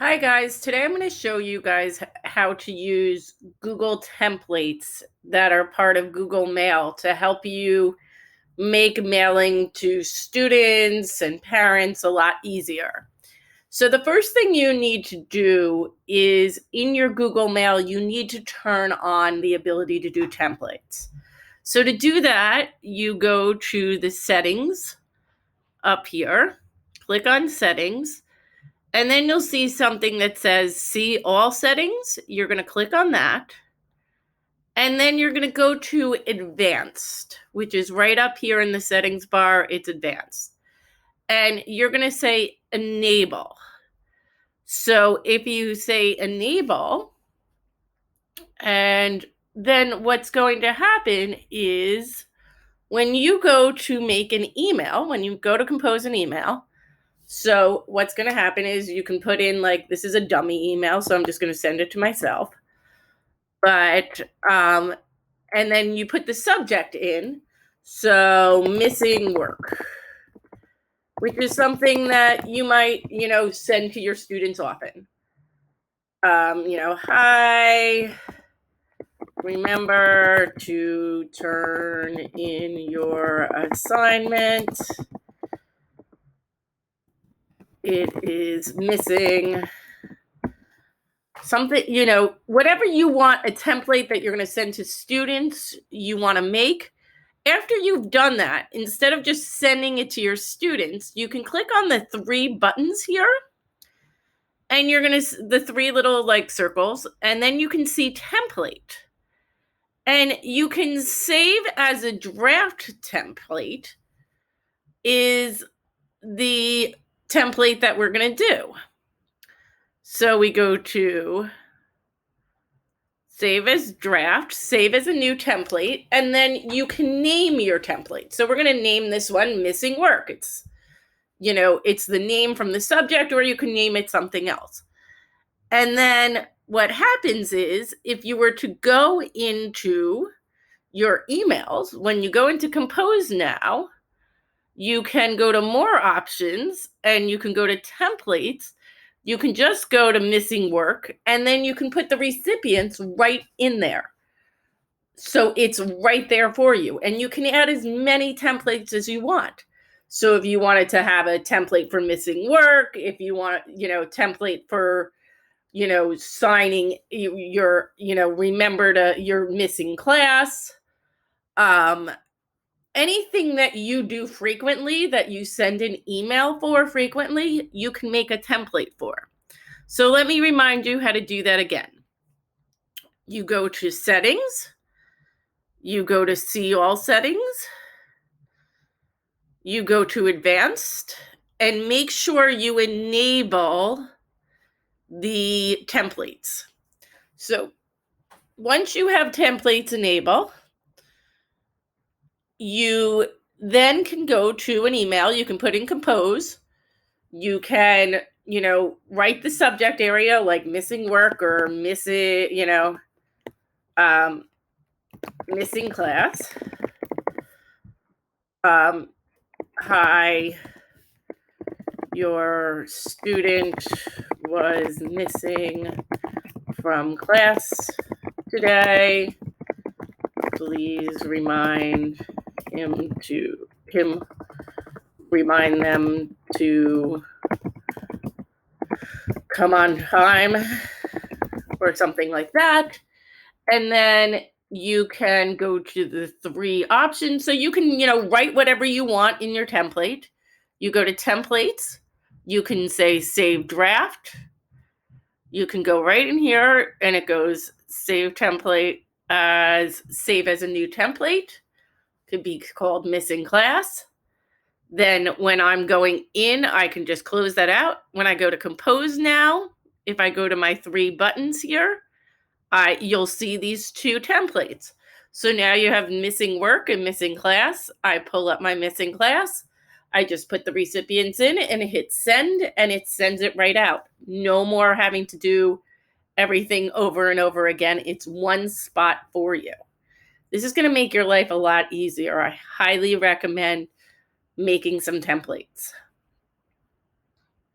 Hi guys, today I'm going to show you guys how to use Google templates that are part of Google Mail to help you make mailing to students and parents a lot easier. So the first thing you need to do is in your Google Mail, you need to turn on the ability to do templates. So to do that, you go to the settings up here, click on settings, and then you'll see something that says see all settings. You're going to click on that. And then you're going to go to advanced, which is right up here in the settings bar. It's advanced. And you're going to say enable. So if you say enable, and then what's going to happen is when you go to make an email, when you go to compose an email, so what's going to happen is you can put in like, this is a dummy email, so I'm just going to send it to myself. But, and then you put the subject in. So missing work, which is something that you might, send to your students often. Hi, remember to turn in your assignment. It is missing something, whatever you want, a template that you're going to send to students, you want to make. After you've done that, instead of just sending it to your students, you can click on the three buttons here. And you're going to, the three little like circles, and then you can see template. And you can save as a draft template is the template that we're going to do. So we go to save as draft, save as a new template, and then you can name your template. So we're going to name this one missing work. It's, it's the name from the subject, or you can name it something else. And then what happens is if you were to go into your emails, when you go into Compose now, you can go to more options and you can go to templates. You can just go to missing work, and then you can put the recipients right in there. So it's right there for you. And you can add as many templates as you want. So if you wanted to have a template for missing work, if you want, template for, signing your, remember to your missing class, anything that you do frequently, that you send an email for frequently, you can make a template for. So let me remind you how to do that again. You go to settings, you go to see all settings, you go to advanced, and make sure you enable the templates. So once you have templates enabled, you then can go to an email. You can put in Compose. You can, write the subject area like missing work or missing, missing class. Hi, your student was missing from class today. Please remind them to come on time or something like that. And then you can go to the three options. So you can, write whatever you want in your template. You go to templates. You can say save draft. You can go right in here and it goes save template as save as a new template. Could be called missing class. Then when I'm going in, I can just close that out. When I go to Compose now, if I go to my three buttons here, you'll see these two templates. So now you have missing work and missing class. I pull up my missing class. I just put the recipients in and hit send, and it sends it right out. No more having to do everything over and over again. It's one spot for you. This is going to make your life a lot easier. I highly recommend making some templates.